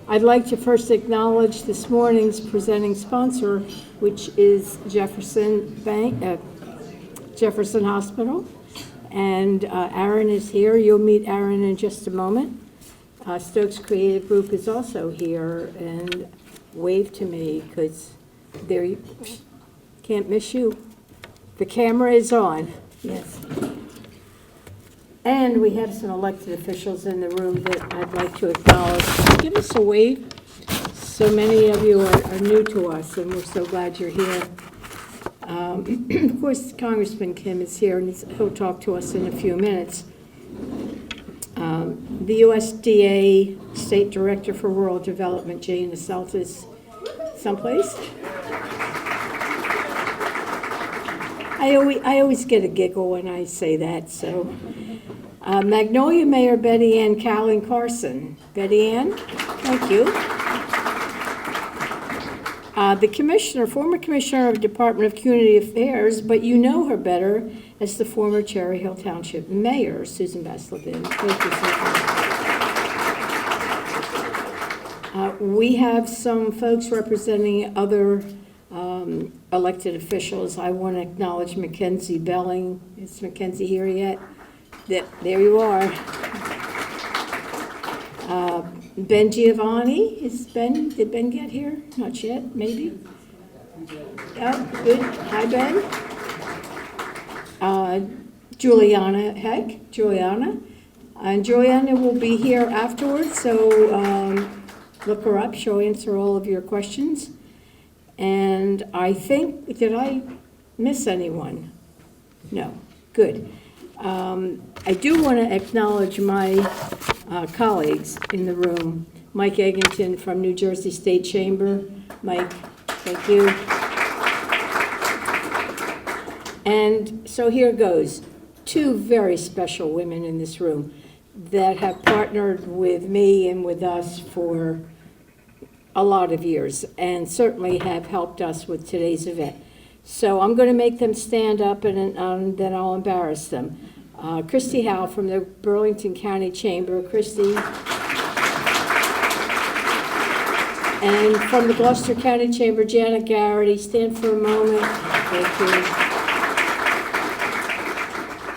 I'd like to first acknowledge this morning's presenting sponsor, which is Jefferson Hospital. And Aaron is here. You'll meet Aaron in just a moment. Stokes Creative Group is also here, and wave to me because there you can't miss you. The camera is on. Yes. And we have some elected officials in the room that I'd like to acknowledge. Give us a wave. So many of you are new to us, and we're so glad you're here. Of course, Congressman Kim is here, and he'll talk to us in a few minutes. The USDA State Director for Rural Development, Jane Asselt, is someplace. I always get a giggle when I say that, so. Magnolia Mayor Betty Ann Callan Carson. Betty Ann, thank you. The Commissioner, former Commissioner of Department of Community Affairs, but you know her better as the former Cherry Hill Township Mayor, Susan Bass-Levin. Thank you, Susan. We have some folks representing other elected officials. I want to acknowledge Mackenzie Belling. Is Mackenzie here yet? There you are. Ben Giovanni, did Ben get here? Not yet, maybe? Oh, good. Hi, Ben. Juliana Heck, Juliana. And Juliana will be here afterwards, so look her up. She'll answer all of your questions. And I think, did I miss anyone? No. Good. I do want to acknowledge my colleagues in the room. Mike Eggington from New Jersey State Chamber. Mike, thank you. And so here goes. Two very special women in this room that have partnered with me and with us for a lot of years and certainly have helped us with today's event. So I'm going to make them stand up and then I'll embarrass them. Christy Howe from the Burlington County Chamber. Christy. And from the Gloucester County Chamber, Janet Garrity. Stand for a moment. Thank you.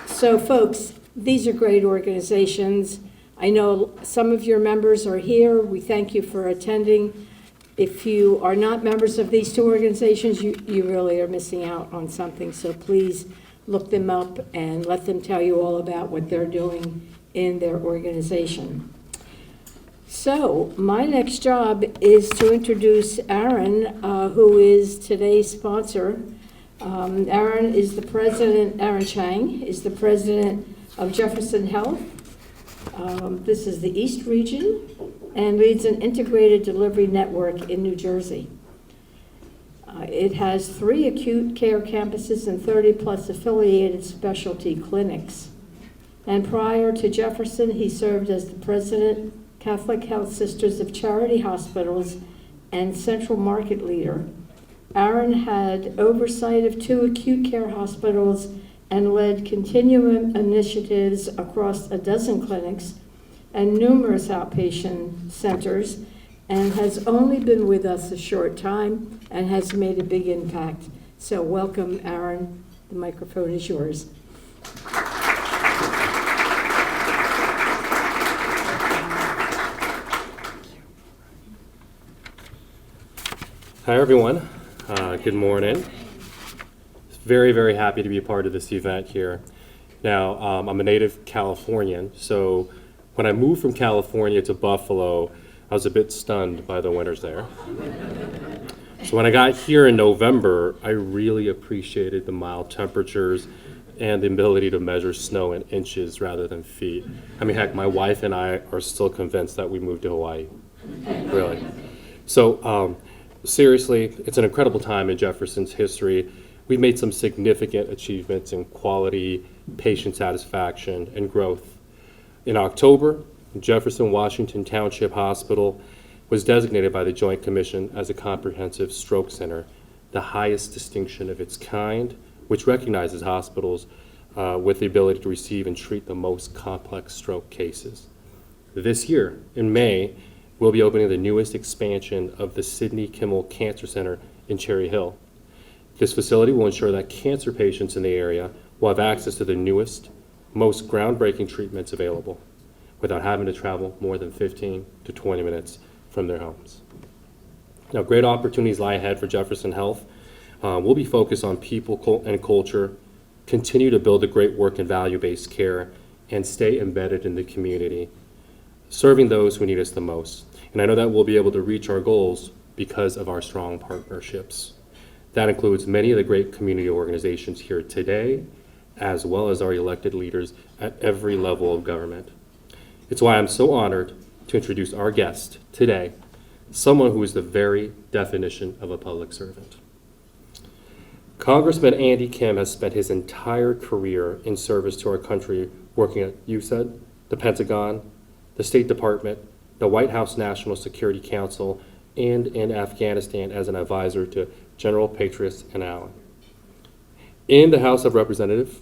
So folks, these are great organizations. I know some of your members are here. We thank you for attending. If you are not members of these two organizations, you really are missing out on something. So please look them up and let them tell you all about what they're doing in their organization. So my next job is to introduce Aaron, who is today's sponsor. Aaron Chang is the president of Jefferson Health. This is the East Region and leads an integrated delivery network in New Jersey. It has 3 acute care campuses and 30+ affiliated specialty clinics. And prior to Jefferson, he served as the president, Catholic Health Sisters of Charity Hospitals, and central market leader. Aaron had oversight of 2 acute care hospitals and led continuum initiatives across a dozen clinics and numerous outpatient centers, and has only been with us a short time and has made a big impact. So welcome, Aaron. The microphone is yours. Hi, everyone. Good morning. Very, very happy to be a part of this event here. Now, I'm a native Californian, so when I moved from California to Buffalo, I was a bit stunned by the winters there. So when I got here in November, I really appreciated the mild temperatures and the ability to measure snow in inches rather than feet. I mean, heck, my wife and I are still convinced that we moved to Hawaii, really. So seriously, it's an incredible time in Jefferson's history. We've made some significant achievements in quality, patient satisfaction, and growth. In October, Jefferson Washington Township Hospital was designated by the Joint Commission as a comprehensive stroke center, the highest distinction of its kind, which recognizes hospitals with the ability to receive and treat the most complex stroke cases. This year, in May, we'll be opening the newest expansion of the Sidney Kimmel Cancer Center in Cherry Hill. This facility will ensure that cancer patients in the area will have access to the newest, most groundbreaking treatments available without having to travel more than 15 to 20 minutes from their homes. Now, great opportunities lie ahead for Jefferson Health. We'll be focused on people and culture, continue to build a great work in value-based care, and stay embedded in the community, serving those who need us the most. And I know that we'll be able to reach our goals because of our strong partnerships. That includes many of the great community organizations here today, as well as our elected leaders at every level of government. It's why I'm so honored to introduce our guest today, someone who is the very definition of a public servant. Congressman Andy Kim has spent his entire career in service to our country working at USAID, the Pentagon, the State Department, the White House National Security Council, and in Afghanistan as an advisor to General Petraeus and Allen. In the House of Representatives,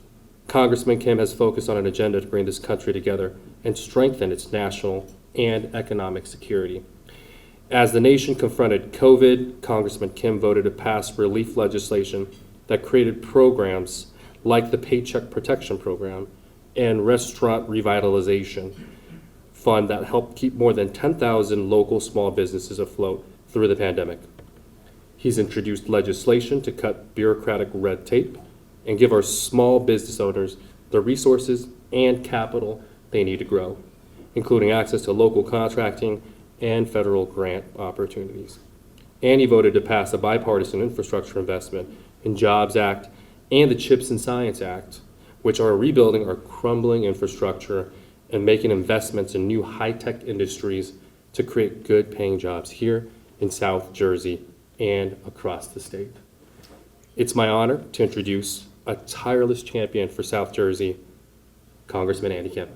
Congressman Kim has focused on an agenda to bring this country together and strengthen its national and economic security. As the nation confronted COVID, Congressman Kim voted to pass relief legislation that created programs like the Paycheck Protection Program and Restaurant Revitalization Fund that helped keep more than 10,000 local small businesses afloat through the pandemic. He's introduced legislation to cut bureaucratic red tape and give our small business owners the resources and capital they need to grow, including access to local contracting and federal grant opportunities. And he voted to pass a bipartisan infrastructure investment in Jobs Act and the CHIPS and Science Act, which are rebuilding our crumbling infrastructure and making investments in new high-tech industries to create good-paying jobs here in South Jersey and across the state. It's my honor to introduce a tireless champion for South Jersey, Congressman Andy Kim.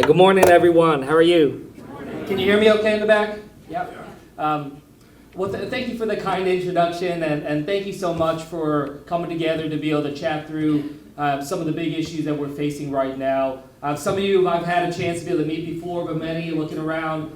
Good morning, everyone. How are you? Can you hear me okay in the back? Yep. Thank you for the kind introduction, and thank you so much for coming together to be able to chat through some of the big issues that we're facing right now. Some of you I've had a chance to be able to meet before, but many looking around,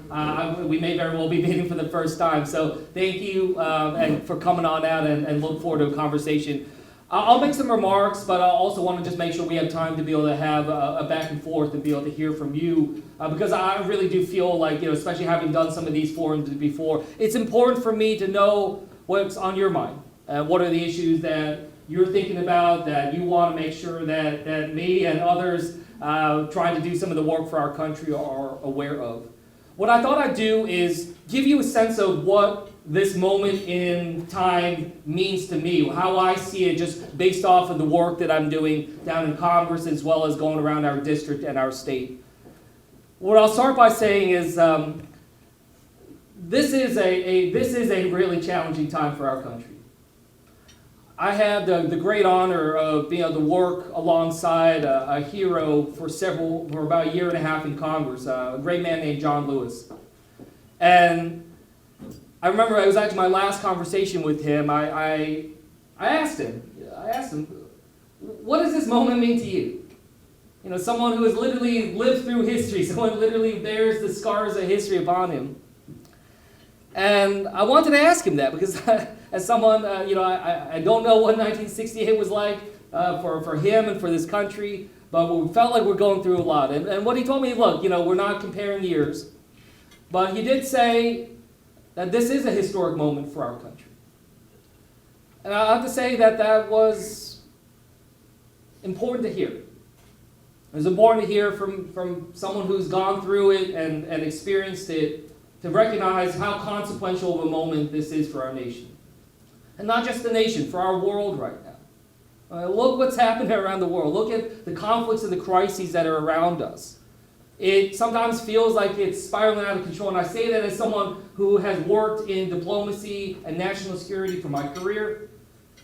we may very well be meeting for the first time. So thank you and for coming on out and look forward to a conversation. I'll make some remarks, but I also want to just make sure we have time to be able to have a back and forth and be able to hear from you, because I really do feel like, especially having done some of these forums before, it's important for me to know what's on your mind. What are the issues that you're thinking about that you want to make sure that me and others trying to do some of the work for our country are aware of. What I thought I'd do is give you a sense of what this moment in time means to me, how I see it just based off of the work that I'm doing down in Congress as well as going around our district and our state. What I'll start by saying is this is a really challenging time for our country. I had the great honor of being able to work alongside a hero for about a year and a half in Congress, a great man named John Lewis. And I remember it was actually my last conversation with him. I asked him, what does this moment mean to you? Someone who has literally lived through history, someone literally bears the scars of history upon him. And I wanted to ask him that because as someone, I don't know what 1968 was like for him and for this country, but we felt like we're going through a lot. And what he told me, look, we're not comparing years, but he did say that this is a historic moment for our country. And I have to say that was important to hear. It was important to hear from someone who's gone through it and experienced it, to recognize how consequential of a moment this is for our nation. And not just the nation, for our world right now. Look what's happening around the world. Look at the conflicts and the crises that are around us. It sometimes feels like it's spiraling out of control, and I say that as someone who has worked in diplomacy and national security for my career,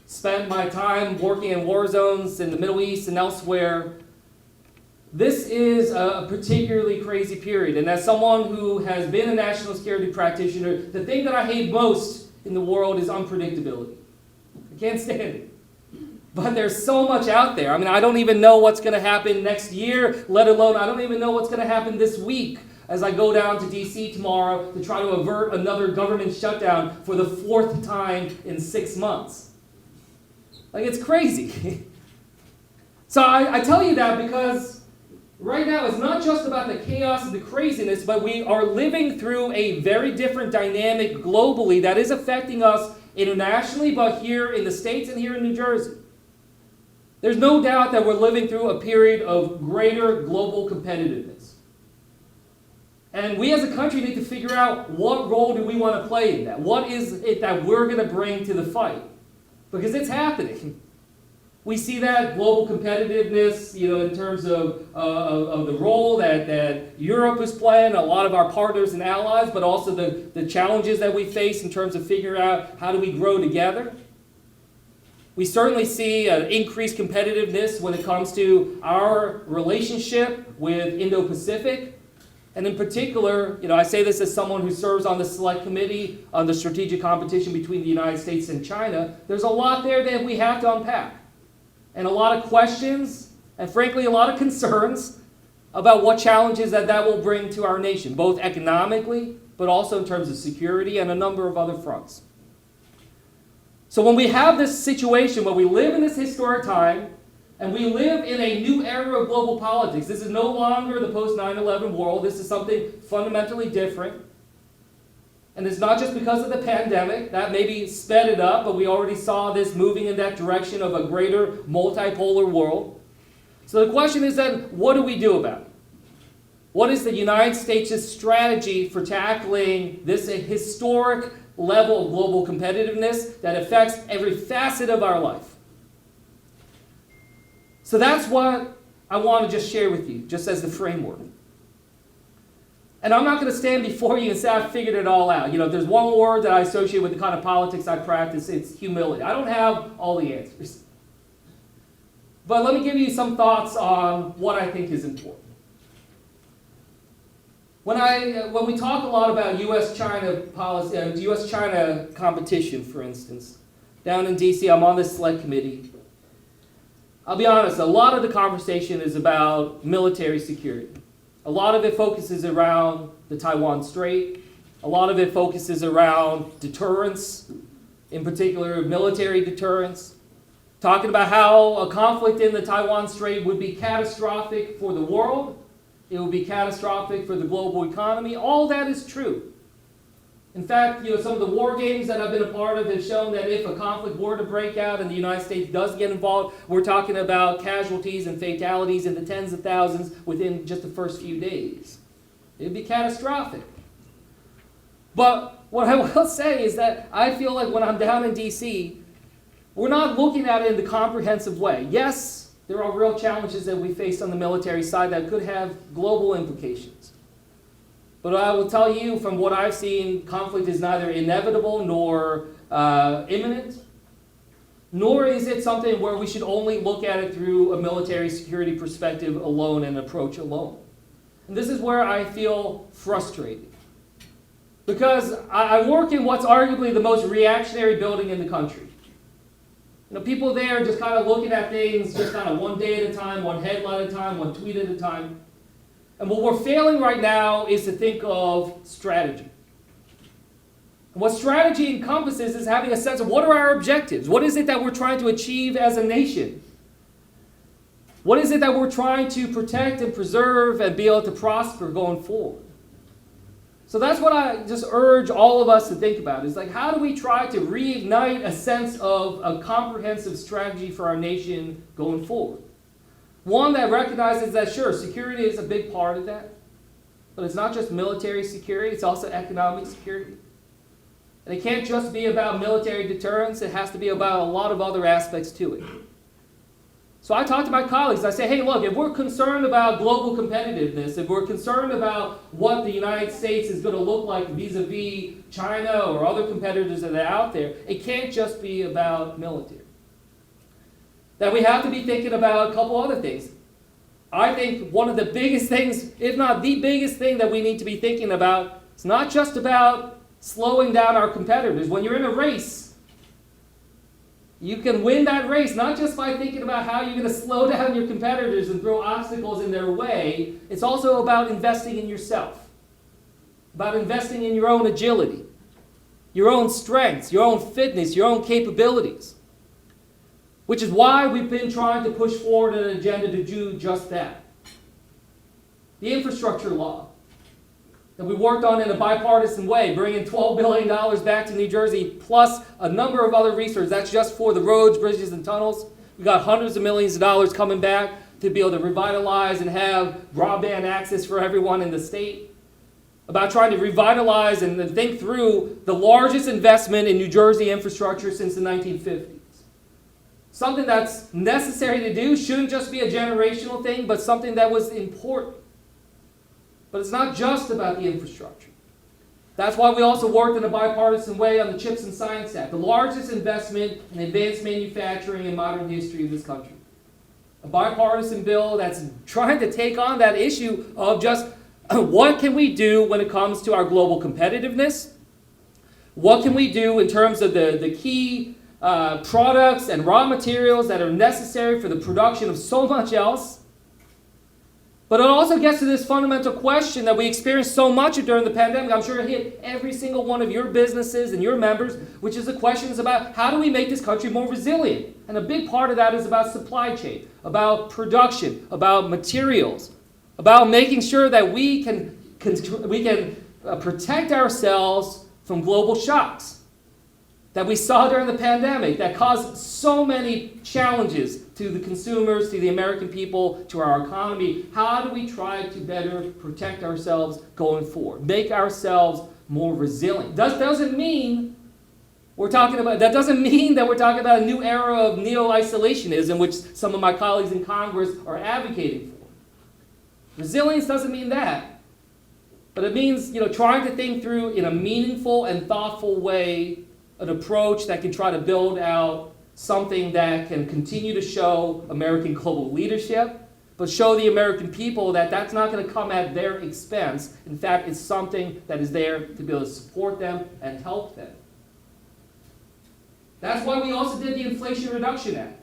spent my time working in war zones in the Middle East and elsewhere. This is a particularly crazy period, and as someone who has been a national security practitioner, the thing that I hate most in the world is unpredictability. I can't stand it. But there's so much out there. I mean, I don't even know what's going to happen next year, let alone I don't even know what's going to happen this week as I go down to D.C. tomorrow to try to avert another government shutdown for the 4th time in 6 months. Like, it's crazy. So I tell you that because right now it's not just about the chaos and the craziness, but we are living through a very different dynamic globally that is affecting us internationally, but here in the States and here in New Jersey. There's no doubt that we're living through a period of greater global competitiveness. And we as a country need to figure out what role do we want to play in that? What is it that we're going to bring to the fight? Because it's happening. We see that global competitiveness, in terms of the role that Europe is playing, a lot of our partners and allies, but also the challenges that we face in terms of figuring out how do we grow together. We certainly see an increased competitiveness when it comes to our relationship with Indo-Pacific. And in particular, I say this as someone who serves on the Select Committee on the strategic competition between the United States and China. There's a lot there that we have to unpack. And a lot of questions, and frankly, a lot of concerns about what challenges that will bring to our nation, both economically, but also in terms of security and a number of other fronts. So when we have this situation where we live in this historic time, and we live in a new era of global politics, this is no longer the post-9/11 world, this is something fundamentally different. And it's not just because of the pandemic, that maybe sped it up, but we already saw this moving in that direction of a greater multipolar world. So the question is then, what do we do about it? What is the United States' strategy for tackling this historic level of global competitiveness that affects every facet of our life? So that's what I want to just share with you, just as the framework. And I'm not going to stand before you and say I figured it all out. If there's one word that I associate with the kind of politics I practice, it's humility. I don't have all the answers. But let me give you some thoughts on what I think is important. When we talk a lot about U.S.-China policy, U.S.-China competition, for instance, down in D.C., I'm on this Select Committee. I'll be honest, a lot of the conversation is about military security. A lot of it focuses around the Taiwan Strait. A lot of it focuses around deterrence, in particular military deterrence. Talking about how a conflict in the Taiwan Strait would be catastrophic for the world. It would be catastrophic for the global economy. All that is true. In fact, some of the war games that I've been a part of have shown that if a conflict were to break out and the United States does get involved, we're talking about casualties and fatalities in the tens of thousands within just the first few days. It'd be catastrophic. But what I will say is that I feel like when I'm down in D.C., we're not looking at it in the comprehensive way. Yes, there are real challenges that we face on the military side that could have global implications. But I will tell you, from what I've seen, conflict is neither inevitable nor imminent, nor is it something where we should only look at it through a military security perspective alone and approach alone. And this is where I feel frustrated. Because I work in what's arguably the most reactionary building in the country. People there just kind of looking at things just kind of one day at a time, one headline at a time, one tweet at a time. And what we're failing right now is to think of strategy. And what strategy encompasses is having a sense of what are our objectives? What is it that we're trying to achieve as a nation? What is it that we're trying to protect and preserve and be able to prosper going forward? So that's what I just urge all of us to think about, is like, how do we try to reignite a sense of a comprehensive strategy for our nation going forward? One that recognizes that, sure, security is a big part of that, but it's not just military security, it's also economic security. And it can't just be about military deterrence, it has to be about a lot of other aspects to it. So I talk to my colleagues, I say, hey, look, if we're concerned about global competitiveness, if we're concerned about what the United States is going to look like vis-a-vis China or other competitors that are out there, it can't just be about military. That we have to be thinking about a couple other things. I think one of the biggest things, if not the biggest thing that we need to be thinking about, it's not just about slowing down our competitors. When you're in a race, You can win that race not just by thinking about how you're going to slow down your competitors and throw obstacles in their way. It's also about investing in yourself, about investing in your own agility, your own strengths, your own fitness, your own capabilities. Which is why we've been trying to push forward an agenda to do just that. The infrastructure law that we worked on in a bipartisan way, bringing $12 billion back to New Jersey, plus a number of other resources. That's just for the roads, bridges, and tunnels. We got hundreds of millions of dollars coming back to be able to revitalize and have broadband access for everyone in the state. About trying to revitalize and think through the largest investment in New Jersey infrastructure since the 1950s. Something that's necessary to do, shouldn't just be a generational thing, but something that was important. But it's not just about the infrastructure. That's why we also worked in a bipartisan way on the CHIPS and Science Act, the largest investment in advanced manufacturing in modern history of this country. A bipartisan bill that's trying to take on that issue of just what can we do when it comes to our global competitiveness? What can we do in terms of the key products and raw materials that are necessary for the production of so much else? But it also gets to this fundamental question that we experienced so much during the pandemic. I'm sure it hit every single one of your businesses and your members, which is the questions about how do we make this country more resilient? And a big part of that is about supply chain, about production, about materials, about making sure that we can protect ourselves from global shocks that we saw during the pandemic that caused so many challenges to the consumers, to the American people, to our economy. How do we try to better protect ourselves going forward? Make ourselves more resilient. That doesn't mean that we're talking about a new era of neo-isolationism, which some of my colleagues in Congress are advocating for. Resilience doesn't mean that. But it means, trying to think through in a meaningful and thoughtful way an approach that can try to build out something that can continue to show American global leadership, but show the American people that that's not going to come at their expense. In fact, it's something that is there to be able to support them and help them. That's why we also did the Inflation Reduction Act,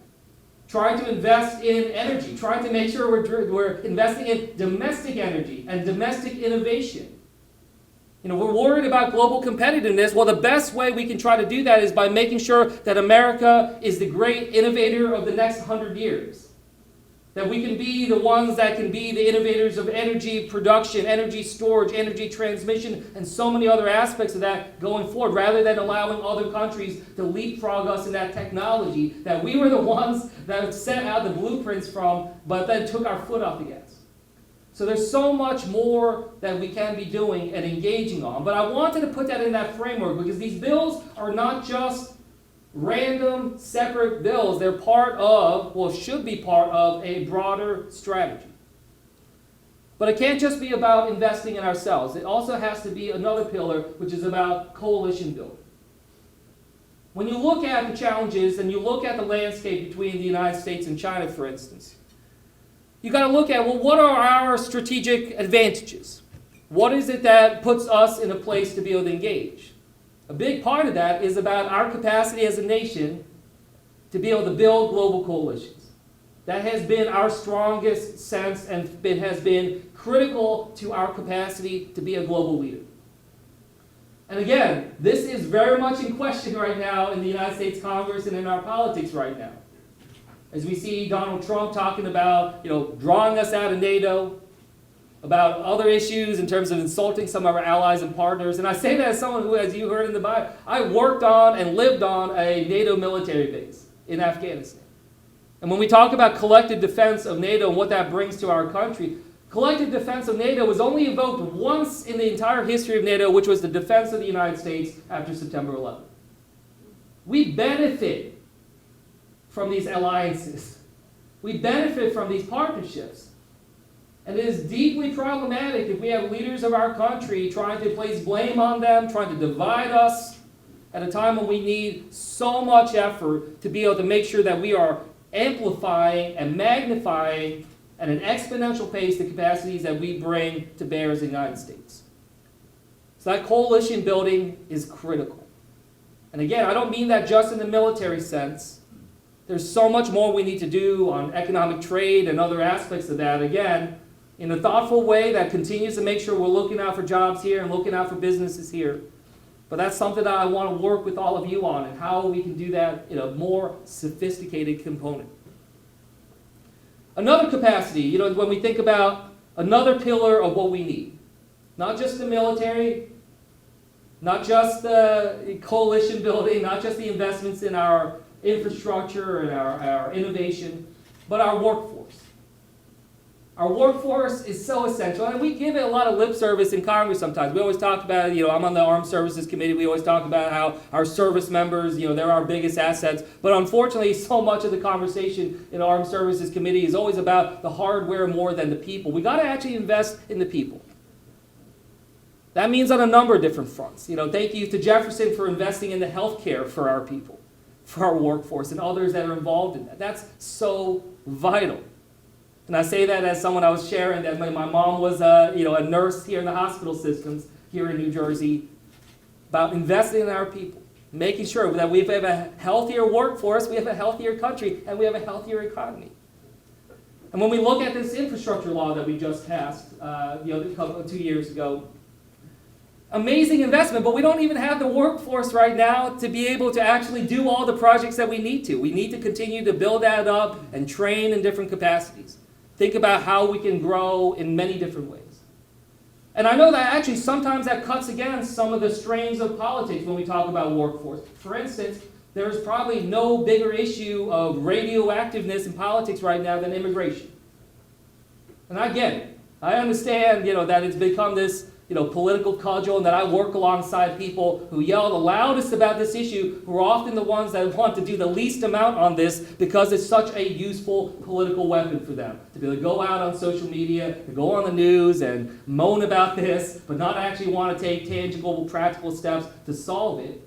trying to invest in energy, trying to make sure we're investing in domestic energy and domestic innovation. We're worried about global competitiveness. Well, the best way we can try to do that is by making sure that America is the great innovator of the next 100 years. That we can be the ones that can be the innovators of energy production, energy storage, energy transmission, and so many other aspects of that going forward, rather than allowing other countries to leapfrog us in that technology that we were the ones that set out the blueprints from, but then took our foot off the gas. So there's so much more that we can be doing and engaging on. But I wanted to put that in that framework because these bills are not just random, separate bills. They're should be part of a broader strategy. But it can't just be about investing in ourselves. It also has to be another pillar, which is about coalition building. When you look at the challenges and you look at the landscape between the United States and China, for instance, you got to look at, what are our strategic advantages? What is it that puts us in a place to be able to engage? A big part of that is about our capacity as a nation to be able to build global coalitions. That has been our strongest sense and it has been critical to our capacity to be a global leader. And again, this is very much in question right now in the United States Congress and in our politics right now. As we see Donald Trump talking about, drawing us out of NATO, about other issues in terms of insulting some of our allies and partners. And I say that as someone who, as you heard in the bio, I worked on and lived on a NATO military base in Afghanistan. And when we talk about collective defense of NATO and what that brings to our country, collective defense of NATO was only invoked once in the entire history of NATO, which was the defense of the United States after September 11th. We benefit from these alliances. We benefit from these partnerships. And it is deeply problematic if we have leaders of our country trying to place blame on them, trying to divide us at a time when we need so much effort to be able to make sure that we are amplifying and magnifying at an exponential pace the capacities that we bring to bear as the United States. So that coalition building is critical. And again, I don't mean that just in the military sense. There's so much more we need to do on economic trade and other aspects of that, again, in a thoughtful way that continues to make sure we're looking out for jobs here and looking out for businesses here. But that's something that I want to work with all of you on, and how we can do that in a more sophisticated component. Another capacity, when we think about another pillar of what we need, not just the military, not just the coalition building, not just the investments in our infrastructure and our innovation, but our workforce. Our workforce is so essential, and we give it a lot of lip service in Congress sometimes. We always talk about, I'm on the Armed Services Committee, we always talk about how our service members, they're our biggest assets, but unfortunately so much of the conversation in the Armed Services Committee is always about the hardware more than the people. We got to actually invest in the people. That means on a number of different fronts. Thank you to Jefferson for investing in the healthcare for our people, for our workforce, and others that are involved in that. That's so vital. And I say that as someone I was sharing that my mom was a nurse here in the hospital systems here in New Jersey, about investing in our people, making sure that we have a healthier workforce, we have a healthier country, and we have a healthier economy. And when we look at this infrastructure law that we just passed 2 years ago, amazing investment, but we don't even have the workforce right now to be able to actually do all the projects that we need to. We need to continue to build that up and train in different capacities. Think about how we can grow in many different ways. And I know that actually sometimes that cuts against some of the strains of politics when we talk about workforce. For instance, there's probably no bigger issue of radioactiveness in politics right now than immigration. And I get it. I understand, that it's become this political cudgel, and that I work alongside people who yell the loudest about this issue, who are often the ones that want to do the least amount on this because it's such a useful political weapon for them. To be able to go out on social media, to go on the news and moan about this, but not actually want to take tangible, practical steps to solve it.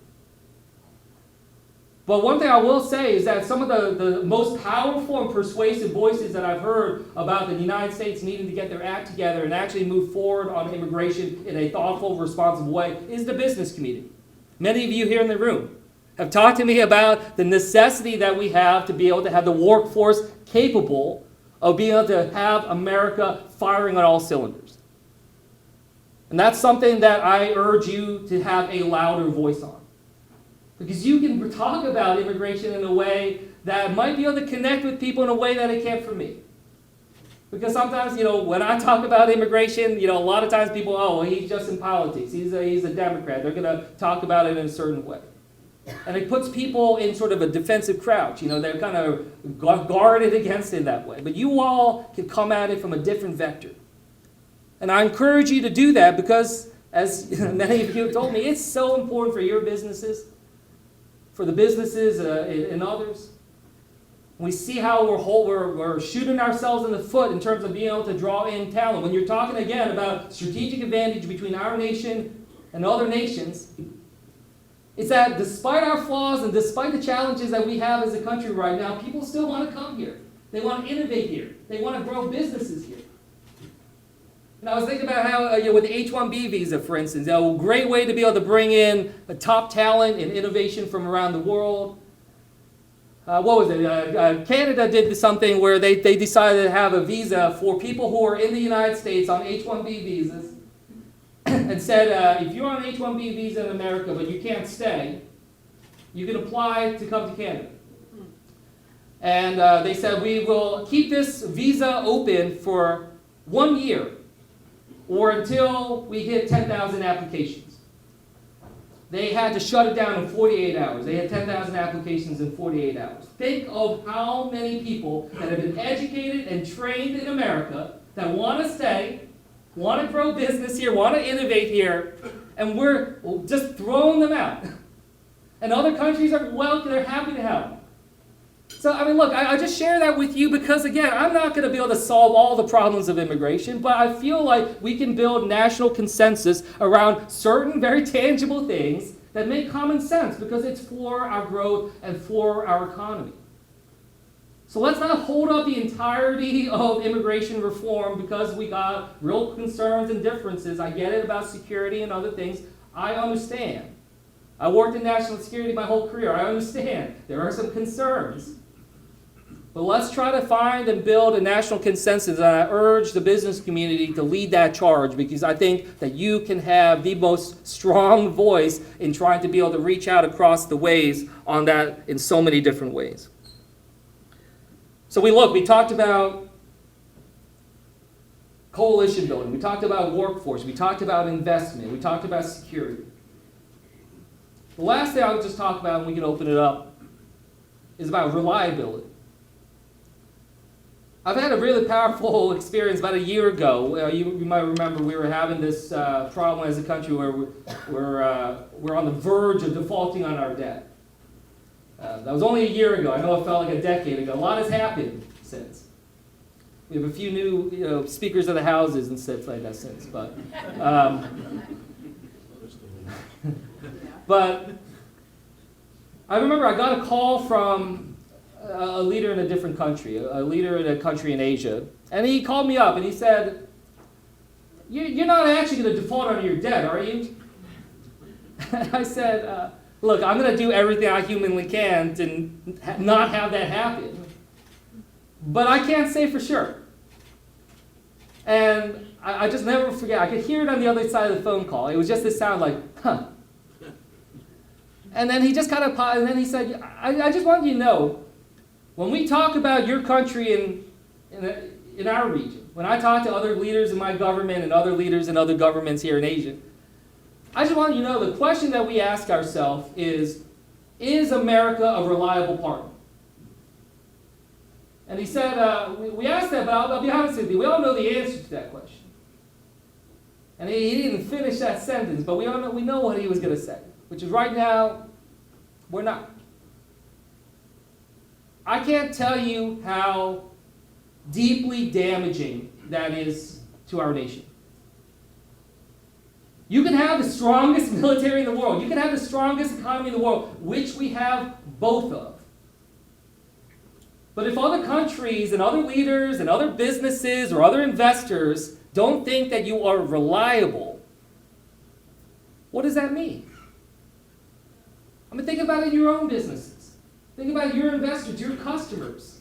But one thing I will say is that some of the most powerful and persuasive voices that I've heard about the United States needing to get their act together and actually move forward on immigration in a thoughtful, responsible way is the business community. Many of you here in the room have talked to me about the necessity that we have to be able to have the workforce capable of being able to have America firing on all cylinders. And that's something that I urge you to have a louder voice on. Because you can talk about immigration in a way that might be able to connect with people in a way that it can't for me. Because sometimes, when I talk about immigration, a lot of times people, he's just in politics. He's a Democrat. They're going to talk about it in a certain way. And it puts people in sort of a defensive crouch. They're kind of guarded against it that way. But you all can come at it from a different vector. And I encourage you to do that because, as many of you have told me, it's so important for your businesses, for the businesses and others. We see how we're shooting ourselves in the foot in terms of being able to draw in talent. When you're talking again about strategic advantage between our nation and other nations, it's that despite our flaws and despite the challenges that we have as a country right now, people still want to come here. They want to innovate here. They want to grow businesses here. And I was thinking about how, with the H-1B visa, for instance, a great way to be able to bring in a top talent and innovation from around the world. Canada did something where they decided to have a visa for people who are in the United States on H-1B visas and said, if you're on an H-1B visa in America but you can't stay, you can apply to come to Canada. And they said, we will keep this visa open for 1 year, or until we hit 10,000 applications. They had to shut it down in 48 hours. They had 10,000 applications in 48 hours. Think of how many people that have been educated and trained in America that want to stay, want to grow business here, want to innovate here, and we're just throwing them out. And other countries are they're happy to have them. So, look, I just share that with you because, again, I'm not going to be able to solve all the problems of immigration, but I feel like we can build national consensus around certain very tangible things that make common sense because it's for our growth and for our economy. So let's not hold up the entirety of immigration reform because we got real concerns and differences. I get it about security and other things. I understand. I worked in national security my whole career. I understand. There are some concerns. But let's try to find and build a national consensus. And I urge the business community to lead that charge, because I think that you can have the most strong voice in trying to be able to reach out across the ways on that in so many different ways. So we talked about coalition building. We talked about workforce. We talked about investment. We talked about security. The last thing I'll just talk about, and we can open it up, is about reliability. I've had a really powerful experience about a year ago. You might remember we were having this problem as a country where we're on the verge of defaulting on our debt. That was only a year ago. I know it felt like a decade ago. A lot has happened since. We have a few new speakers of the houses and stuff like that since. But I remember I got a call from a leader in a different country, a leader in a country in Asia. And he called me up and he said, you're not actually going to default on your debt, are you? And I said, look, I'm going to do everything I humanly can to not have that happen. But I can't say for sure. And I just never forget. I could hear it on the other side of the phone call. It was just this sound like, huh. And then he just kind of paused, and then he said, I just want you to know, when we talk about your country in our region, when I talk to other leaders in my government and other leaders in other governments here in Asia, I just want you to know the question that we ask ourselves is America a reliable partner? And he said, we asked that, but I'll be honest with you, we all know the answer to that question. And he didn't finish that sentence, but we know what he was going to say, which is right now, we're not. I can't tell you how deeply damaging that is to our nation. You can have the strongest military in the world. You can have the strongest economy in the world, which we have both of. But if other countries and other leaders and other businesses or other investors don't think that you are reliable, what does that mean? I mean, think about it in your own businesses. Think about your investors, your customers.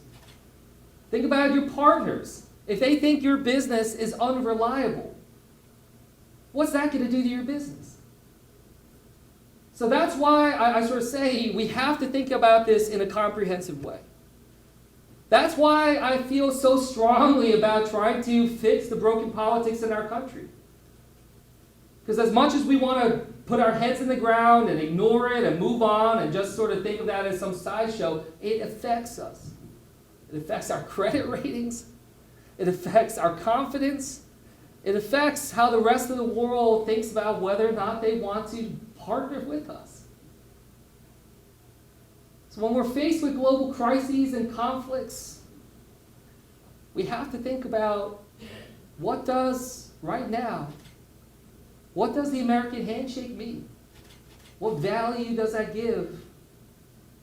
Think about your partners. If they think your business is unreliable, what's that going to do to your business? So that's why I sort of say we have to think about this in a comprehensive way. That's why I feel so strongly about trying to fix the broken politics in our country. Because as much as we want to put our heads in the ground and ignore it and move on and just sort of think of that as some sideshow, it affects us. It affects our credit ratings. It affects our confidence. It affects how the rest of the world thinks about whether or not they want to partner with us. So when we're faced with global crises and conflicts, we have to think about what does, right now, what does the American handshake mean? What value does that give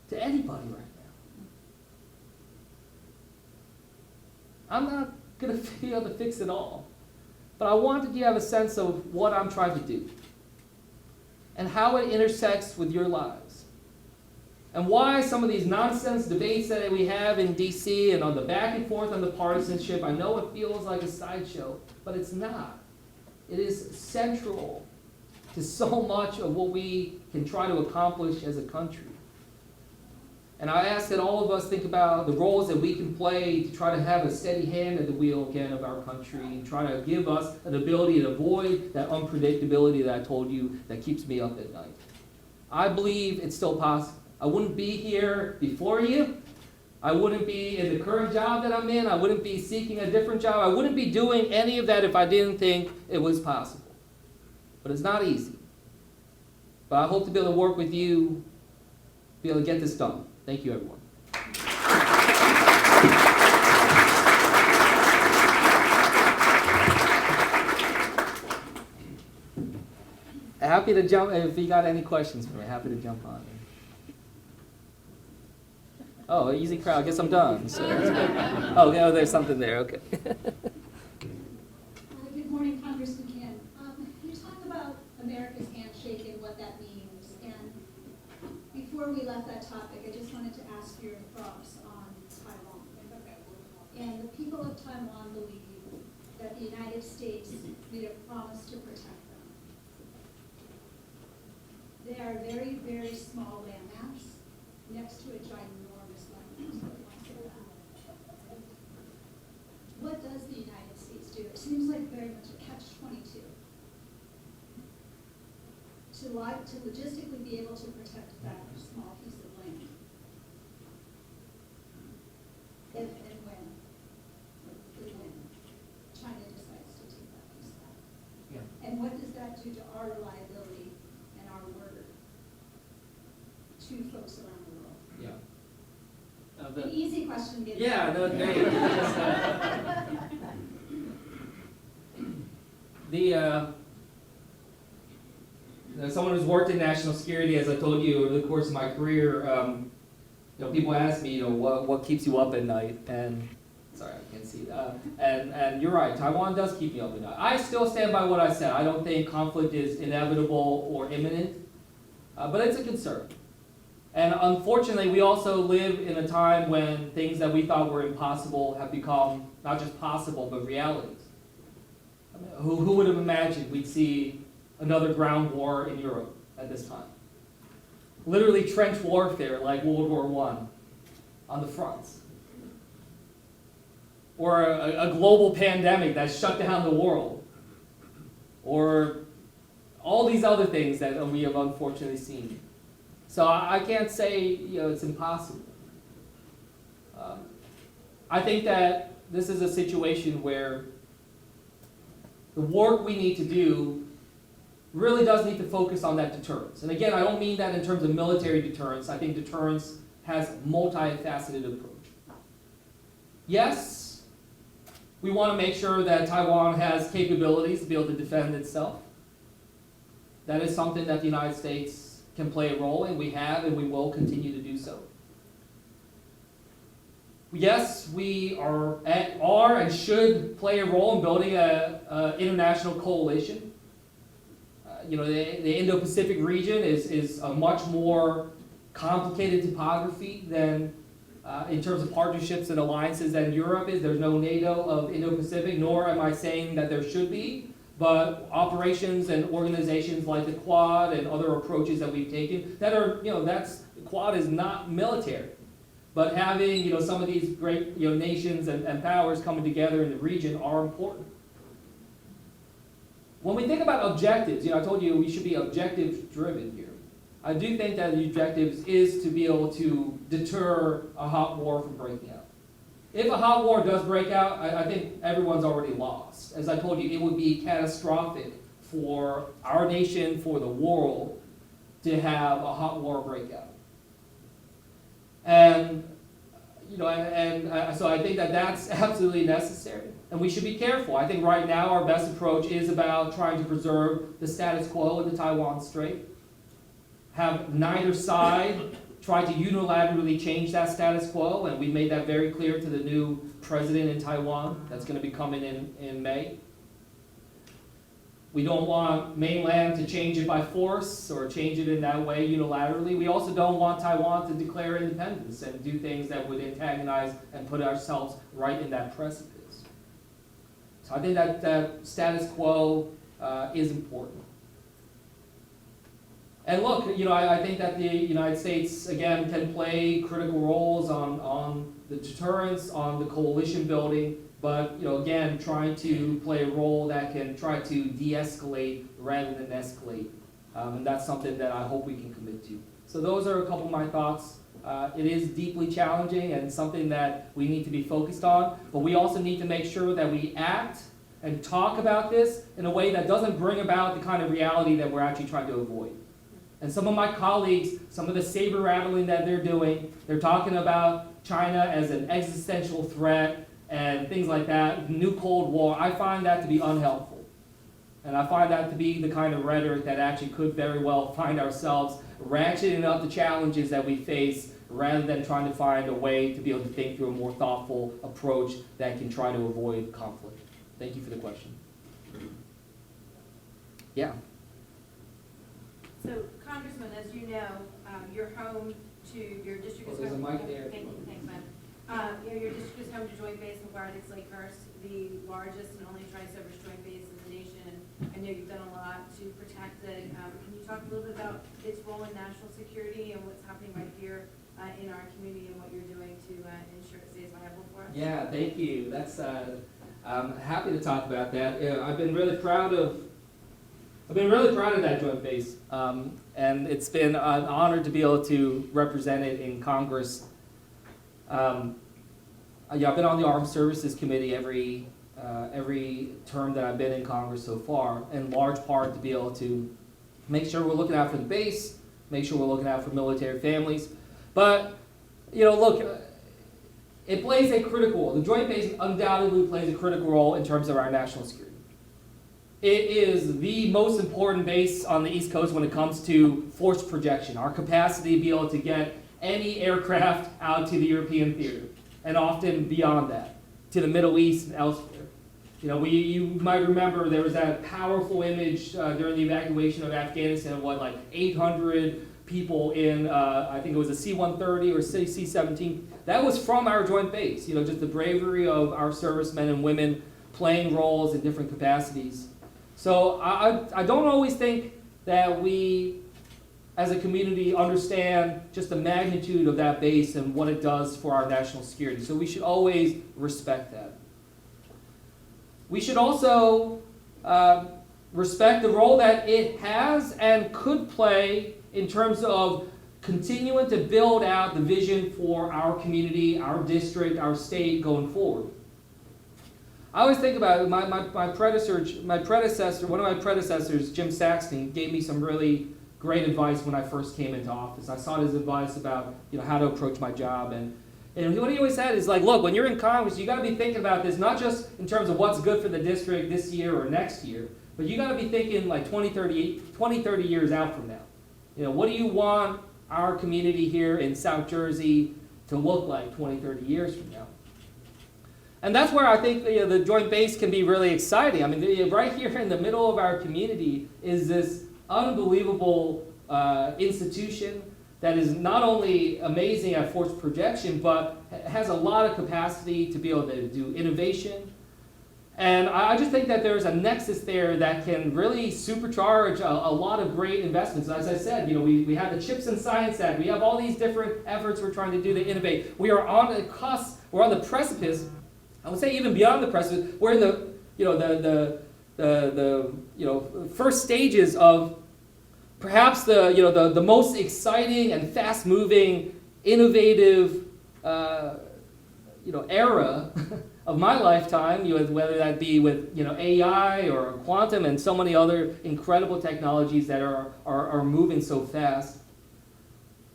to anybody right now? I'm not going to be able to fix it all, but I wanted you to have a sense of what I'm trying to do and how it intersects with your lives. And why some of these nonsense debates that we have in D.C. and on the back and forth on the partisanship, I know it feels like a sideshow, but it's not. It is central to so much of what we can try to accomplish as a country. And I ask that all of us think about the roles that we can play to try to have a steady hand at the wheel again of our country and try to give us an ability to avoid that unpredictability that I told you that keeps me up at night. I believe it's still possible. I wouldn't be here before you. I wouldn't be in the current job that I'm in. I wouldn't be seeking a different job. I wouldn't be doing any of that if I didn't think it was possible. But it's not easy. But I hope to be able to work with you, be able to get this done. Thank you, everyone. Happy to jump, if you got any questions for me, happy to jump on. Oh, easy crowd. I guess I'm done. So that's good. Oh, there's something there. Okay. Good morning, Congressman Kim. You talked about America's handshake and what that means. And before we left that topic, I just wanted to ask your thoughts on Taiwan and of Taiwan believe that the United States made a promise to protect them. They are very, very small landmass next to a ginormous landmass that wants to that. What does the United States do? It seems like very much a catch-22. To logistically be able to protect that small piece of land. If and when China decides to take that piece back. Yeah. And what does that do to our reliability and our word to folks around the world? Yeah. An easy question to get. Yeah, no, someone who's worked in national security, as I told you, over the course of my career, people ask me, what keeps you up at night? And sorry, I can't see that. And you're right, Taiwan does keep me up at night. I still stand by what I said. I don't think conflict is inevitable or imminent, but it's a concern. And unfortunately, we also live in a time when things that we thought were impossible have become not just possible, but realities. I mean, who would have imagined we'd see another ground war in Europe at this time? Literally trench warfare like World War I on the fronts. Or a global pandemic that shut down the world. Or all these other things that we have unfortunately seen. So I can't say it's impossible. I think that this is a situation where the work we need to do really does need to focus on that deterrence. And again, I don't mean that in terms of military deterrence. I think deterrence has a multifaceted approach. Yes, we want to make sure that Taiwan has capabilities to be able to defend itself. That is something that the United States can play a role in. We have and we will continue to do so. Yes, we are and should play a role in building an international coalition. The Indo-Pacific region is a much more complicated topography than in terms of partnerships and alliances than Europe is. There's no NATO of Indo-Pacific, nor am I saying that there should be. But operations and organizations like the Quad and other approaches that we've taken that are, the Quad is not military. But having, some of these great, nations and powers coming together in the region are important. When we think about objectives, I told you we should be objective driven here. I do think that the objectives is to be able to deter a hot war from breaking out. If a hot war does break out, I think everyone's already lost. As I told you, it would be catastrophic for our nation, for the world, to have a hot war break out. And so I think that that's absolutely necessary. And we should be careful. I think right now our best approach is about trying to preserve the status quo in the Taiwan Strait. Have neither side try to unilaterally change that status quo, and we made that very clear to the new president in Taiwan that's going to be coming in May. We don't want mainland to change it by force or change it in that way unilaterally. We also don't want Taiwan to declare independence and do things that would antagonize and put ourselves right in that precipice. So I think that status quo is important. And look, I think that the United States, again, can play critical roles on the deterrence, on the coalition building, but, again, trying to play a role that can try to de-escalate rather than escalate. And that's something that I hope we can commit to. So those are a couple of my thoughts. It is deeply challenging and something that we need to be focused on, but we also need to make sure that we act and talk about this in a way that doesn't bring about the kind of reality that we're actually trying to avoid. And some of my colleagues, some of the saber rattling that they're doing, they're talking about China as an existential threat and things like that, new Cold War. I find that to be unhelpful. And I find that to be the kind of rhetoric that actually could very well find ourselves ratcheting up the challenges that we face rather than trying to find a way to be able to think through a more thoughtful approach that can try to avoid conflict. Thank you for the question. Yeah. So, Congressman, as you know, you're home to your district. Well, there's a mic there. Thanks, man. Your district is home to Joint Base McGuire Lakehurst, the largest and only tri-service joint base in the nation. And I know you've done a lot to protect it. Can you talk a little bit about its role in national security and what's happening right here in our community and what you're doing to ensure it stays viable for us? Yeah, thank you. I'm happy to talk about that. I've been really proud of that joint base, and it's been an honor to be able to represent it in Congress. I've been on the Armed Services Committee every term that I've been in Congress so far, in large part to be able to make sure we're looking out for the base, make sure we're looking out for military families. But, look, it plays a critical role. The Joint Base undoubtedly plays a critical role in terms of our national security. It is the most important base on the East Coast when it comes to force projection, our capacity to be able to get any aircraft out to the European theater, and often beyond that, to the Middle East and elsewhere. You might remember there was that powerful image during the evacuation of Afghanistan of 800 people in, I think it was a C-130 or C-17. That was from our joint base, just the bravery of our servicemen and women playing roles in different capacities. So I don't always think that we, as a community, understand just the magnitude of that base and what it does for our national security. So we should always respect that. We should also respect the role that it has and could play in terms of continuing to build out the vision for our community, our district, our state going forward. I always think about it, my predecessor, one of my predecessors, Jim Saxton, gave me some really great advice when I first came into office. I sought his advice about how to approach my job, and what he always said is look, when you're in Congress, you got to be thinking about this not just in terms of what's good for the district this year or next year, but you got to be thinking 20, 30 years out from now. What do you want our community here in South Jersey to look like 20, 30 years from now? And that's where I think the joint base can be really exciting. I mean, right here in the middle of our community is this unbelievable institution that is not only amazing at force projection, but has a lot of capacity to be able to do innovation. And I just think that there's a nexus there that can really supercharge a lot of great investments. As I said, we have the Chips and Science Act. We have all these different efforts we're trying to do to innovate. We are on the cusp. We're on the precipice. I would say even beyond the precipice. We're in the first stages of perhaps the most exciting and fast-moving, innovative era of my lifetime, whether that be with AI or quantum and so many other incredible technologies that are moving so fast.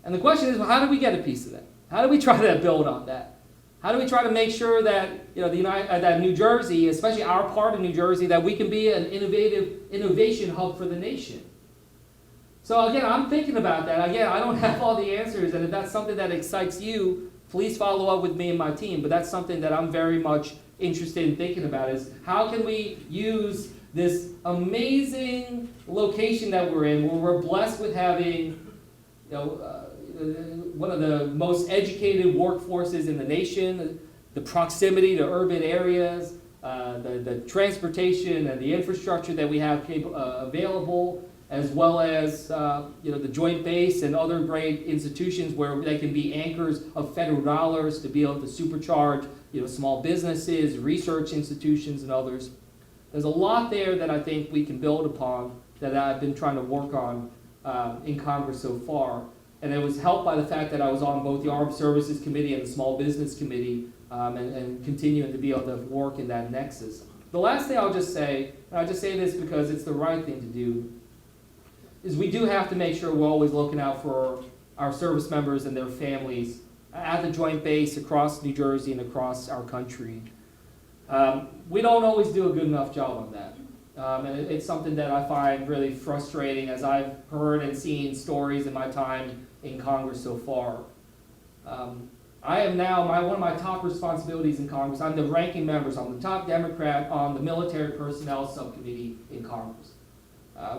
And the question is, well, how do we get a piece of that? How do we try to build on that? How do we try to make sure that that New Jersey, especially our part of New Jersey, that we can be an innovation hub for the nation? So again, I'm thinking about that. Again, I don't have all the answers, and if that's something that excites you, please follow up with me and my team. But that's something that I'm very much interested in thinking about, is how can we use this amazing location that we're in, where we're blessed with having one of the most educated workforces in the nation, the proximity to urban areas, the transportation and the infrastructure that we have available, as well as the joint base and other great institutions where they can be anchors of federal dollars to be able to supercharge small businesses, research institutions, and others. There's a lot there that I think we can build upon that I've been trying to work on in Congress so far. And it was helped by the fact that I was on both the Armed Services Committee and the Small Business Committee, and continuing to be able to work in that nexus. The last thing I'll just say, and I'll just say this because it's the right thing to do, is we do have to make sure we're always looking out for our service members and their families at the joint base across New Jersey and across our country. We don't always do a good enough job on that. And it's something that I find really frustrating as I've heard and seen stories in my time in Congress so far. I am now, one of my top responsibilities in Congress, I'm the ranking member, so I'm the top Democrat on the Military Personnel Subcommittee in Congress.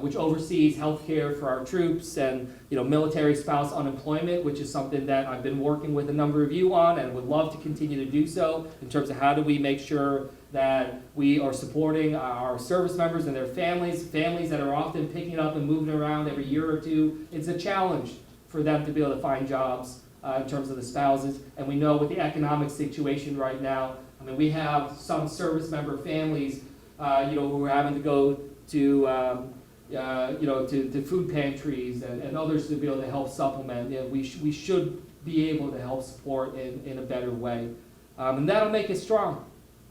which oversees healthcare for our troops and military spouse unemployment, which is something that I've been working with a number of you on and would love to continue to do so in terms of how do we make sure that we are supporting our service members and their families that are often picking up and moving around every year or two. It's a challenge for them to be able to find jobs in terms of the spouses. And we know with the economic situation right now, I mean, we have some service member families, who are having to go to to food pantries and others to be able to help supplement. We should be able to help support in a better way. And that'll make us strong.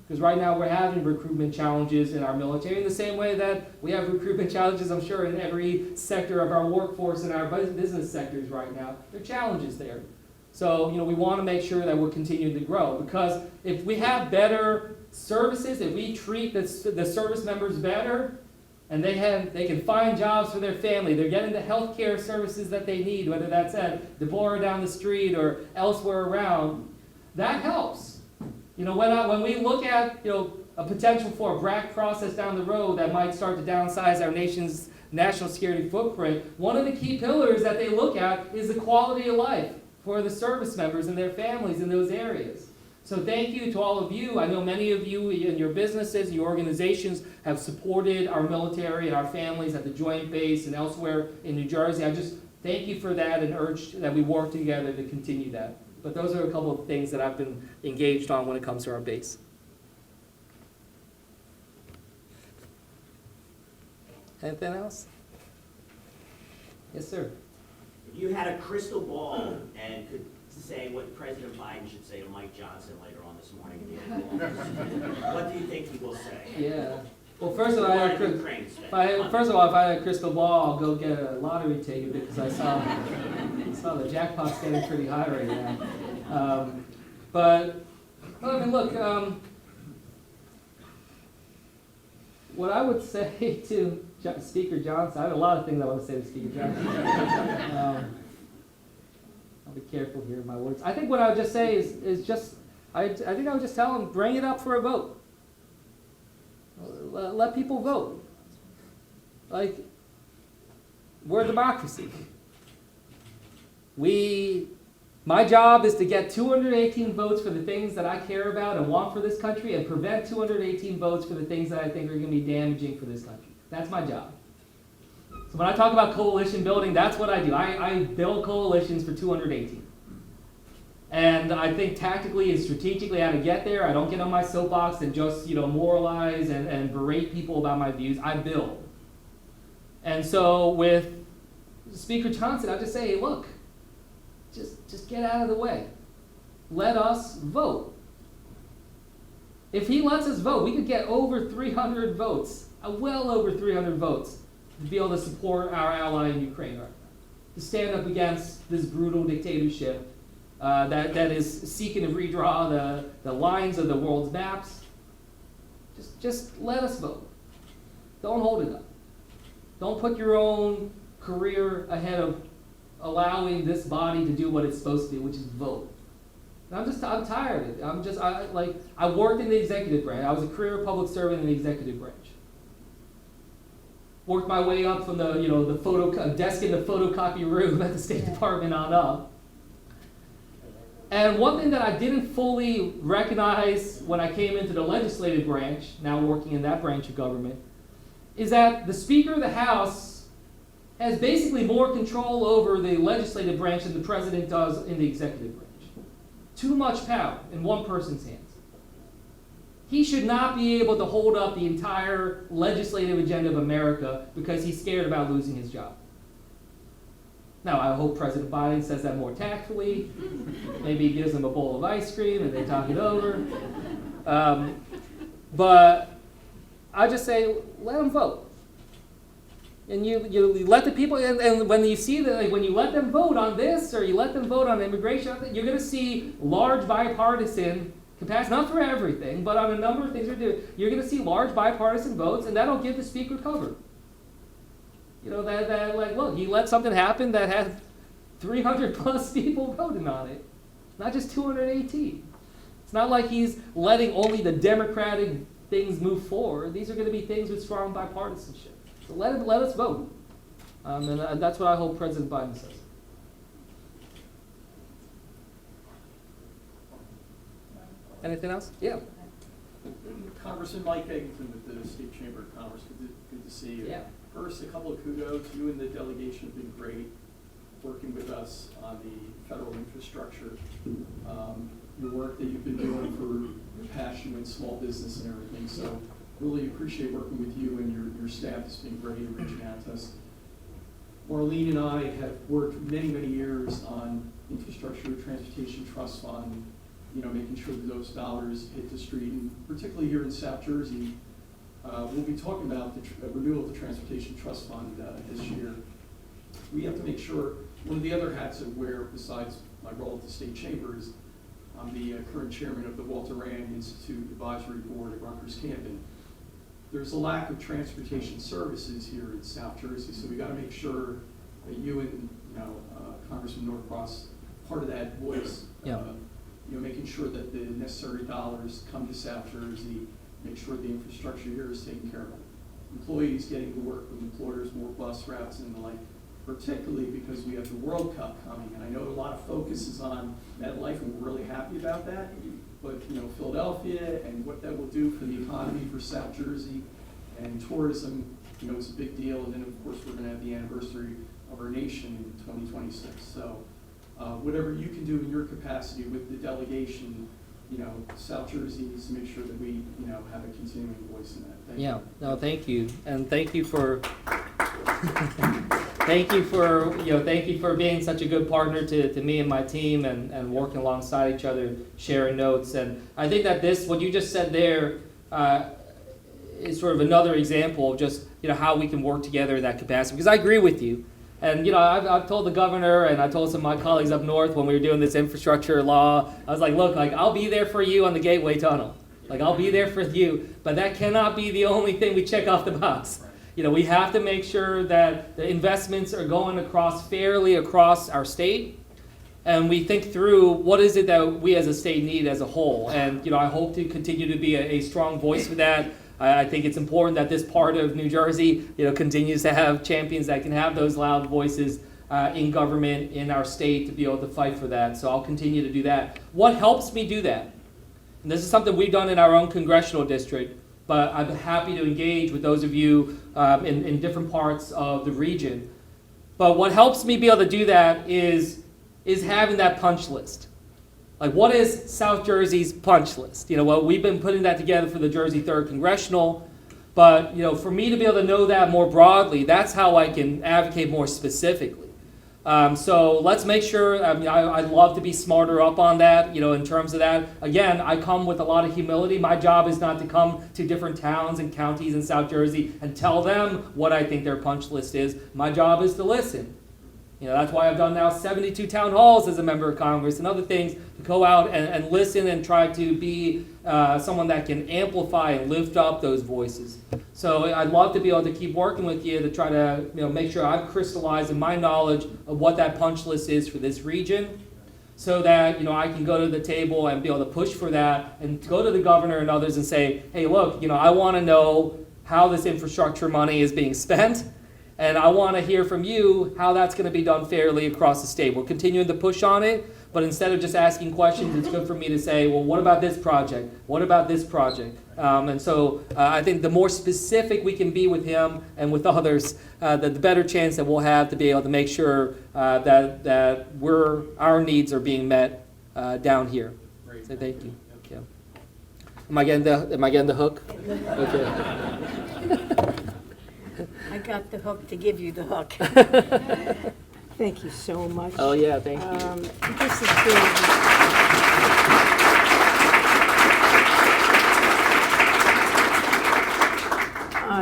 Because right now we're having recruitment challenges in our military in the same way that we have recruitment challenges, I'm sure, in every sector of our workforce in our business sectors right now. There are challenges there. So, we want to make sure that we're continuing to grow. Because if we have better services, if we treat the service members better, and they can find jobs for their family, they're getting the health care services that they need, whether that's at Deborah down the street or elsewhere around, that helps. When we look at a potential for a BRAC process down the road that might start to downsize our nation's national security footprint, one of the key pillars that they look at is the quality of life for the service members and their families in those areas. So thank you to all of you. I know many of you in your businesses, your organizations have supported our military and our families at the Joint Base and elsewhere in New Jersey. I just thank you for that and urge that we work together to continue that. But those are a couple of things that I've been engaged on when it comes to our base. Anything else? Yes, sir. If you had a crystal ball and could say what President Biden should say to Mike Johnson later on this morning in the Oval Office, what do you think he will say? Yeah. Well, first of all, if I had a crystal ball, I'll go get a lottery ticket because I saw the jackpot's getting pretty high right now. But I mean, look, what I would say to Speaker Johnson, I have a lot of things I want to say to Speaker Johnson. I'll be careful here with my words. I think what I would just say is just, I think I would just tell him, bring it up for a vote. Let people vote. Like, we're a democracy. My job is to get 218 votes for the things that I care about and want for this country and prevent 218 votes for the things that I think are going to be damaging for this country. That's my job. So when I talk about coalition building, that's what I do. I build coalitions for 218. And I think tactically and strategically how to get there. I don't get on my soapbox and just moralize and berate people about my views. I build. And so with Speaker Johnson, I just say, hey, look, just get out of the way. Let us vote. If he lets us vote, we could get over 300 votes, well over 300 votes, to be able to support our ally in Ukraine right now, to stand up against this brutal dictatorship that is seeking to redraw the lines of the world's maps. Just let us vote. Don't hold it up. Don't put your own career ahead of allowing this body to do what it's supposed to do, which is vote. And I'm tired of it. I worked in the executive branch. I was a career public servant in the executive branch. Worked my way up from the desk in the photocopy room at the State Department on up. And one thing that I didn't fully recognize when I came into the legislative branch, now working in that branch of government, is that the Speaker of the House has basically more control over the legislative branch than the President does in the executive branch. Too much power in one person's hands. He should not be able to hold up the entire legislative agenda of America because he's scared about losing his job. Now, I hope President Biden says that more tactfully. Maybe he gives them a bowl of ice cream and they talk it over. But I just say, let them vote. And you let the people, and when you see that, when you let them vote on this or you let them vote on immigration, you're going to see large bipartisan capacity, not for everything, but on a number of things you're going to see large bipartisan votes, and that'll give the Speaker cover. Look, he let something happen that had 300 plus people voting on it, not just 218. It's not like he's letting only the Democratic things move forward. These are going to be things with strong bipartisanship. So let us vote. And that's what I hope President Biden says. Anything else? Yeah. Congressman Mike Eggington with the State Chamber of Commerce. Good to see you. Yeah. First, a couple of kudos. You and the delegation have been great working with us on the federal infrastructure. The work that you've been doing for passion and small business and everything. So really appreciate working with you, and your staff has been great in reaching out to us. Marlene and I have worked many, many years on infrastructure transportation trust fund, making sure that those dollars hit the street, and particularly here in South Jersey, we'll be talking about the renewal of the Transportation Trust Fund this year. We have to make sure, one of the other hats I wear besides my role at the State Chamber is I'm the current chairman of the Walter Rand Institute Advisory Board at Rutgers-Camden. There's a lack of transportation services here in South Jersey, so we got to make sure that you and Congressman Norcross, part of that voice, Yeah. Making sure that the necessary dollars come to South Jersey, make sure the infrastructure here is taken care of. Employees getting to work with employers, more bus routes and the like, particularly because we have the World Cup coming. And I know a lot of focus is on MetLife, and we're really happy about that. But, Philadelphia and what that will do for the economy for South Jersey and tourism, is a big deal. And then, of course, we're going to have the anniversary of our nation in 2026. So whatever you can do in your capacity with the delegation, South Jersey needs to make sure that we, have a continuing voice in that. Thank you. No, thank you. And thank you for thank you for being such a good partner to me and my team, and working alongside each other, sharing notes. And I think that what you just said there is sort of another example of just, how we can work together in that capacity. Because I agree with you. And, I've told the governor, and I told some of my colleagues up north when we were doing this infrastructure law, I was like, look, I'll be there for you on the Gateway Tunnel. I'll be there for you. But that cannot be the only thing we check off the box. We have to make sure that the investments are going fairly across our state. And we think through what is it that we as a state need as a whole. And, I hope to continue to be a strong voice for that. I think it's important that this part of New Jersey, continues to have champions that can have those loud voices in government, in our state, to be able to fight for that. So I'll continue to do that. What helps me do that? And this is something we've done in our own congressional district, but I'm happy to engage with those of you in different parts of the region. But what helps me be able to do that is having that punch list. What is South Jersey's punch list? We've been putting that together for the Jersey 3rd Congressional, but, for me to be able to know that more broadly, that's how I can advocate more specifically. So let's make sure, I'd love to be smarter up on that, in terms of that. Again, I come with a lot of humility. My job is not to come to different towns and counties in South Jersey and tell them what I think their punch list is. My job is to listen. That's why I've done now 72 town halls as a member of Congress and other things, to go out and listen and try to be someone that can amplify and lift up those voices. So I'd love to be able to keep working with you to try to make sure I'm crystallizing my knowledge of what that punch list is for this region, so that I can go to the table and be able to push for that and go to the governor and others and say, hey, look, I want to know how this infrastructure money is being spent. And I want to hear from you how that's going to be done fairly across the state. We're continuing to push on it, but instead of just asking questions, it's good for me to say, well, what about this project? What about this project? And so I think the more specific we can be with him and with others, the better chance that we'll have to be able to make sure that our needs are being met down here. Great. So thank you. Yeah. Am I getting the hook? Okay. I got the hook to give you the hook. Thank you so much. Oh yeah, thank you. This is good.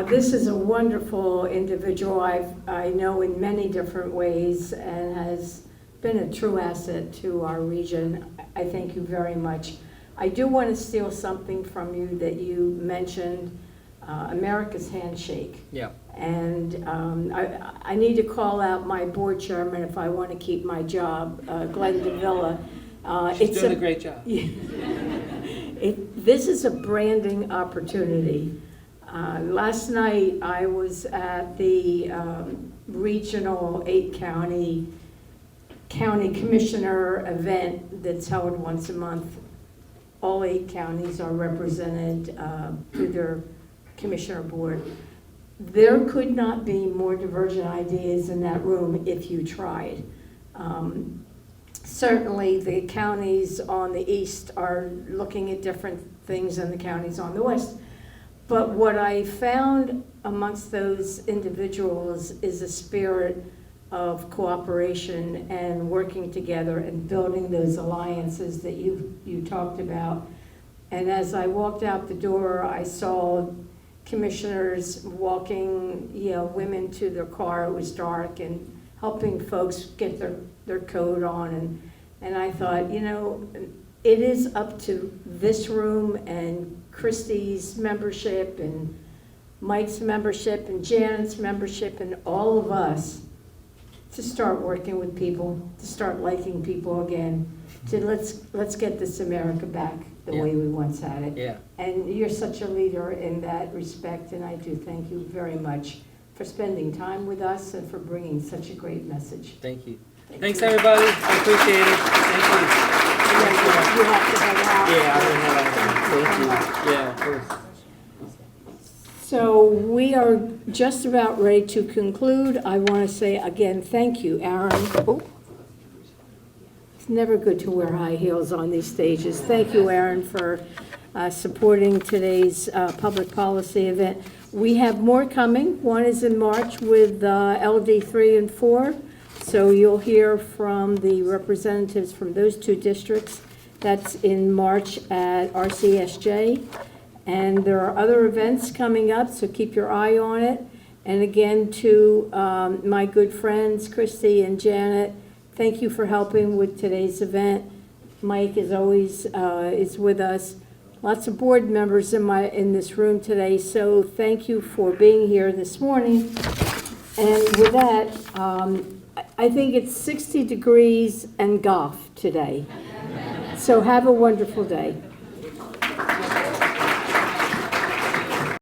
This is a wonderful individual I know in many different ways, and has been a true asset to our region. I thank you very much. I do want to steal something from you that you mentioned, America's Handshake. Yeah. And I need to call out my board chairman if I want to keep my job, Glenn DeVilla. She's doing a great job. This is a branding opportunity. Last night, I was at the regional 8-county commissioner event that's held once a month. All 8 counties are represented through their commissioner board. There could not be more divergent ideas in that room if you tried. Certainly, the counties on the east are looking at different things than the counties on the west. But what I found amongst those individuals is a spirit of cooperation and working together and building those alliances that you talked about. And as I walked out the door, I saw commissioners walking, women to their car. It was dark, and helping folks get their coat on. And I thought, it is up to this room and Christie's membership and Mike's membership and Janet's membership and all of us to start working with people, to start liking people again, to let's get this America back the way we once had it. Yeah. And you're such a leader in that respect, and I do thank you very much for spending time with us and for bringing such a great message. Thank you. Thanks, everybody. I appreciate it. Thank you. You have to head out. Yeah, I'm gonna head out. Thank you. Yeah, of course. So we are just about ready to conclude. I want to say again, thank you, Aaron. Oh. It's never good to wear high heels on these stages. Thank you, Aaron, for supporting today's public policy event. We have more coming. One is in March with LD 3 and 4. So you'll hear from the representatives from those 2 districts. That's in March at RCSJ. And there are other events coming up, so keep your eye on it. And again, to my good friends, Christy and Janet, thank you for helping with today's event. Mike, as always, is with us. Lots of board members in this room today, so thank you for being here this morning. And with that, I think it's 60 degrees and golf today. So have a wonderful day.